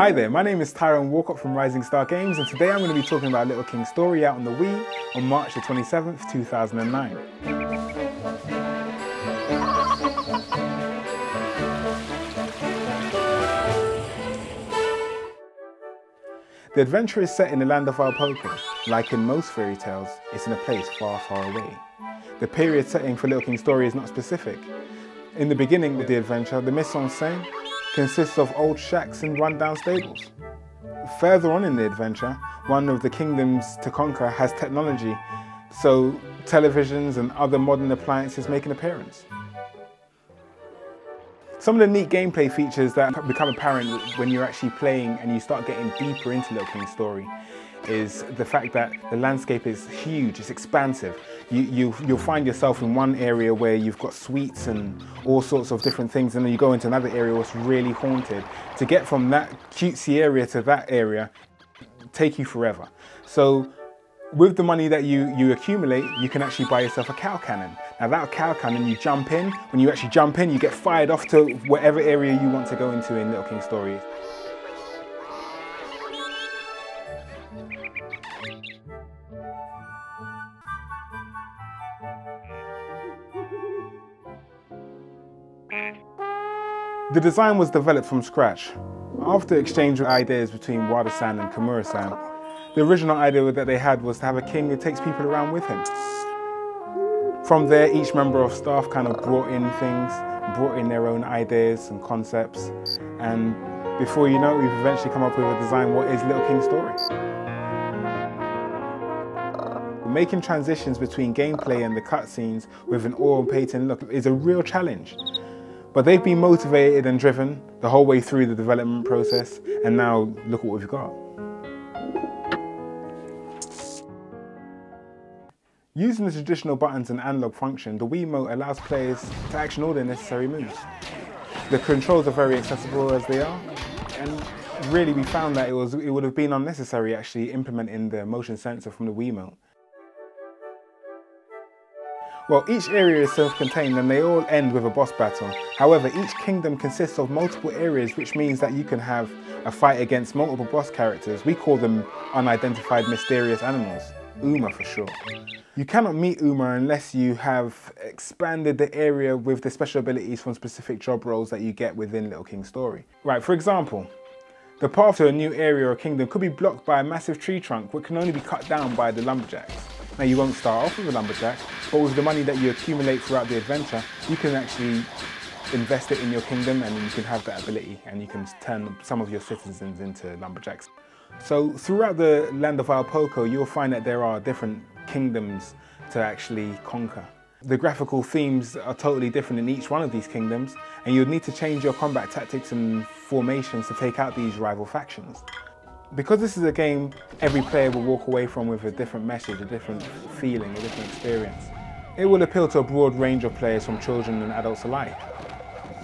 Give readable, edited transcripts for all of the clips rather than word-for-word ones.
Hi there, my name is Tyrone Walcott from Rising Star Games, and today I'm going to be talking about Little King Story out on the Wii on March the 27th, 2009. The adventure is set in the land of Alpoco. Like in most fairy tales, it's in a place far, far away. The period setting for Little King Story is not specific. In the beginning of the adventure, the mise-en-scène consists of old shacks and rundown stables. Further on in the adventure, one of the kingdoms to conquer has technology, so televisions and other modern appliances make an appearance. Some of the neat gameplay features that become apparent when you're actually playing and you start getting deeper into Little King Story is the fact that the landscape is huge, it's expansive. You'll find yourself in one area where you've got sweets and all sorts of different things, and then you go into another area where it's really haunted. To get from that cutesy area to that area take you forever. So with the money that you accumulate, you can actually buy yourself a cow cannon. Now that cow cannon, you jump in. When you actually jump in, you get fired off to whatever area you want to go into in Little King Story. The design was developed from scratch. After exchange of ideas between Wada-san and Kimura-san, the original idea that they had was to have a king who takes people around with him. From there, each member of staff kind of brought in things, brought in their own ideas and concepts, and before you know it, we've eventually come up with a design what is Little King Story. Making transitions between gameplay and the cutscenes with an awe-painting look is a real challenge. But they've been motivated and driven the whole way through the development process, and now look what we've got. Using the traditional buttons and analog function, the Wiimote allows players to action all their necessary moves. The controls are very accessible as they are, and really we found that it would have been unnecessary actually implementing the motion sensor from the Wiimote. Well, each area is self-contained and they all end with a boss battle. However, each kingdom consists of multiple areas, which means that you can have a fight against multiple boss characters. We call them unidentified mysterious animals, UMA for short. You cannot meet UMA unless you have expanded the area with the special abilities from specific job roles that you get within Little King Story. Right, for example, the path to a new area or kingdom could be blocked by a massive tree trunk which can only be cut down by the lumberjacks. Now you won't start off with a lumberjack, but with the money that you accumulate throughout the adventure, you can actually invest it in your kingdom and you can have that ability and you can turn some of your citizens into lumberjacks. So throughout the land of Alpoco, you'll find that there are different kingdoms to actually conquer. The graphical themes are totally different in each one of these kingdoms, and you'll need to change your combat tactics and formations to take out these rival factions. Because this is a game every player will walk away from with a different message, a different feeling, a different experience, it will appeal to a broad range of players from children and adults alike.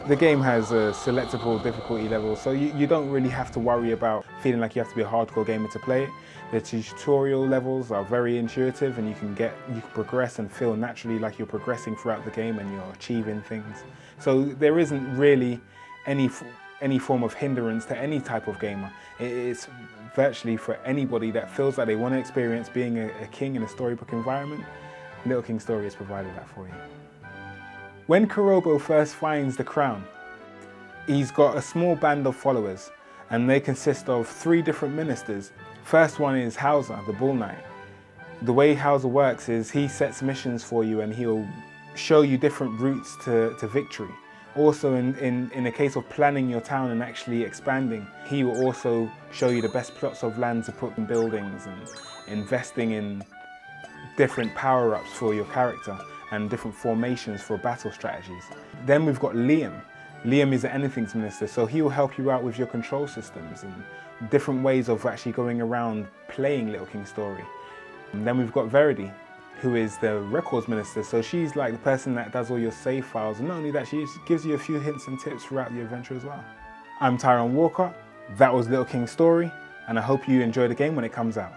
The game has a selectable difficulty level, so you don't really have to worry about feeling like you have to be a hardcore gamer to play it. The tutorial levels are very intuitive and you can progress and feel naturally like you're progressing throughout the game and you're achieving things. So there isn't really any form of hindrance to any type of gamer. It's virtually for anybody that feels like they want to experience being a king in a storybook environment. Little King Story has provided that for you. When Kurobo first finds the crown, he's got a small band of followers, and they consist of 3 different ministers. First one is Hauser, the Bull Knight. The way Hauser works is he sets missions for you and he'll show you different routes to victory. Also, in the case of planning your town and actually expanding, he will also show you the best plots of land to put in buildings and investing in different power-ups for your character and different formations for battle strategies. Then we've got Liam. Liam is the Anythings Minister, so he will help you out with your control systems and different ways of actually going around playing Little King Story. And then we've got Verity, who is the Records Minister, so she's like the person that does all your save files, and not only that, she gives you a few hints and tips throughout the adventure as well. I'm Tyrone Walcott, that was Little King Story, and I hope you enjoy the game when it comes out.